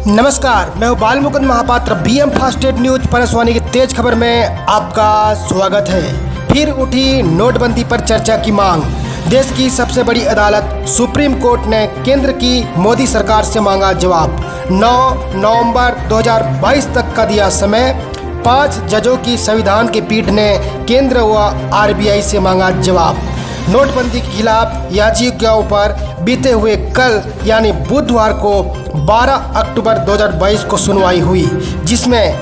नमस्कार, मैं हूं Bal Mukund Mahapatra. BM fast state news Parsawani की तेज खबर में आपका स्वागत है। फिर उठी नोटबंदी पर चर्चा की मांग। देश की सबसे बड़ी अदालत सुप्रीम कोर्ट ने केंद्र की मोदी सरकार से मांगा जवाब। 9 नवंबर 2022 तक का दिया समय। 5 जजों की संविधान की पीठ ने केंद्र व आरबीआई से मांगा जवाब। नोटबंदी के खिलाफ याचिकाओं पर बीते हुए कल यानी बुधवार को 12 अक्टूबर 2022 को सुनवाई हुई, जिसमें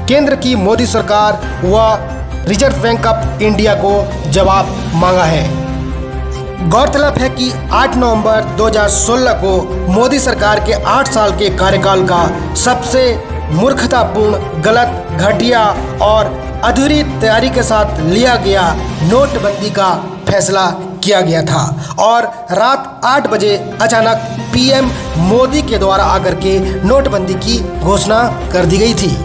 केंद्र की मोदी सरकार व रिजर्व बैंक ऑफ इंडिया को जवाब मांगा है। गौरतलब है कि 8 नवंबर 2016 को मोदी सरकार के 8 साल के कार्यकाल का सबसे मूर्खतापूर्ण, गलत, घटिया और अधूरी तैयारी के साथ लिया गया नोटबंदी का फैसला किया गया था और रात 8 बजे अचानक पीएम मोदी के द्वारा आकर के नोटबंदी की घोषणा कर दी गई थी।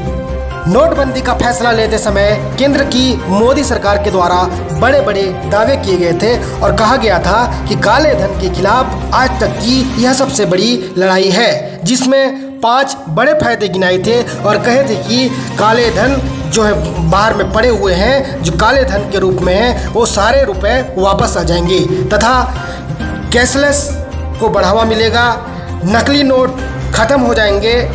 नोटबंदी का फैसला लेते समय केंद्र की मोदी सरकार के द्वारा बड़े बड़े दावे किए गए थे और कहा गया था कि काले धन के खिलाफ आज तक की यह सबसे बड़ी लड़ाई है, जिसमें 5 बड़े फायदे गिनाए थे और कहे थे कि काले धन जो है बाहर में पड़े हुए हैं, जो काले धन के रूप में हैं, वो सारे रुपए वापस आ जाएंगे तथा कैशलेस को बढ़ावा मिलेगा, नकली नोट खत्म हो जाएंगे,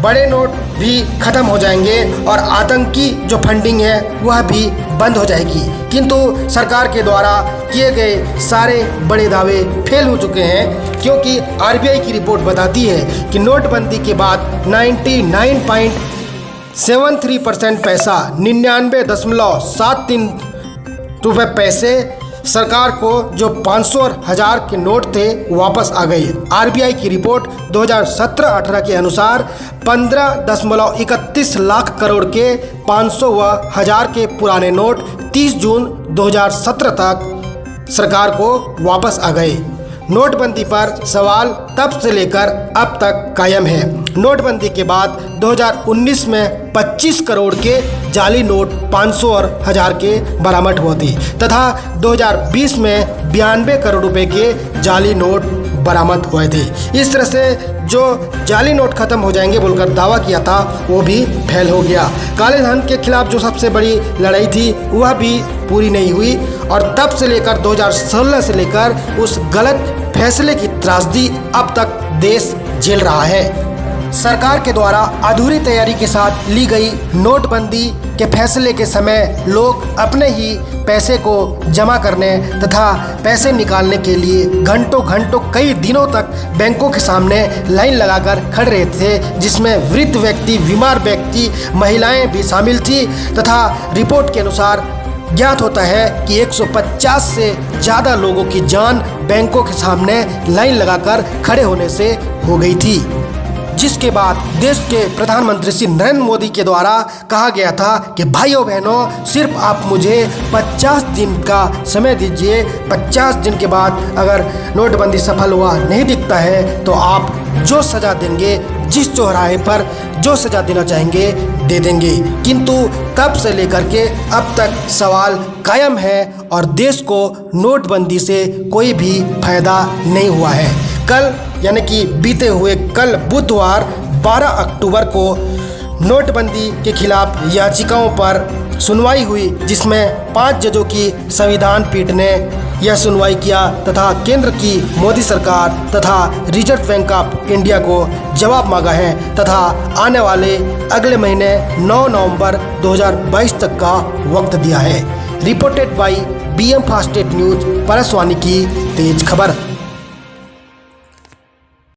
बड़े नोट भी खत्म हो जाएंगे और आतंकी जो फंडिंग है वह भी बंद हो जाएगी। किंतु सरकार के द्वारा किए गए सारे बड़े दावे फेल हो चुके हैं, क्योंकि आरबीआई की रिपोर्ट बताती है कि नोटबंदी के बाद 99.73% पैसा 99.73 रुपये पैसे सरकार को जो 500 और 1000 के नोट थे वापस आ गए। आरबीआई की रिपोर्ट 2017-18 के अनुसार 15.31 लाख करोड़ के 500 व 1000 के पुराने नोट 30 जून 2017 तक सरकार को वापस आ गए। नोटबंदी पर सवाल तब से लेकर अब तक कायम है। नोटबंदी के बाद 2019 में 25 करोड़ के जाली नोट 500 और 1000 के बरामद हुए थे तथा 2020 में 92 करोड़ रुपए के जाली नोट बरामद हुए थे। इस तरह से जो जाली नोट खत्म हो जाएंगे बोलकर दावा किया था वो भी फेल हो गया। काले धन के खिलाफ जो सबसे बड़ी लड़ाई थी वह भी पूरी नहीं हुई और तब से लेकर 2016 से लेकर उस गलत फैसले की त्रासदी अब तक देश झेल रहा है। सरकार के द्वारा अधूरी तैयारी के साथ ली गई नोटबंदी के फैसले के समय लोग अपने ही पैसे को जमा करने तथा पैसे निकालने के लिए घंटों घंटों कई दिनों तक बैंकों के सामने लाइन लगाकर खड़े रहते थे, जिसमें वृद्ध व्यक्ति, बीमार व्यक्ति, महिलाएं भी शामिल थी तथा रिपोर्ट के अनुसार ज्ञात होता है कि 150 से ज़्यादा लोगों की जान बैंकों के सामने लाइन लगाकर खड़े होने से हो गई थी, जिसके बाद देश के प्रधानमंत्री श्री नरेंद्र मोदी के द्वारा कहा गया था कि भाइयों बहनों, सिर्फ आप मुझे 50 दिन का समय दीजिए। 50 दिन के बाद अगर नोटबंदी सफल हुआ नहीं दिखता है तो आप जो सज़ा देंगे, जिस चौराहे पर जो सज़ा देना चाहेंगे दे देंगे। किंतु तब से लेकर के अब तक सवाल कायम है और देश को नोटबंदी से कोई भी फायदा नहीं हुआ है। कल यानी कि बीते हुए कल बुधवार 12 अक्टूबर को नोटबंदी के खिलाफ याचिकाओं पर सुनवाई हुई, जिसमें 5 जजों की संविधान पीठ ने यह सुनवाई किया तथा केंद्र की मोदी सरकार तथा रिजर्व बैंक ऑफ इंडिया को जवाब मांगा है तथा आने वाले अगले महीने 9 नवंबर 2022 तक का वक्त दिया है। Reported by BM fast state news Parsawani की तेज खबर।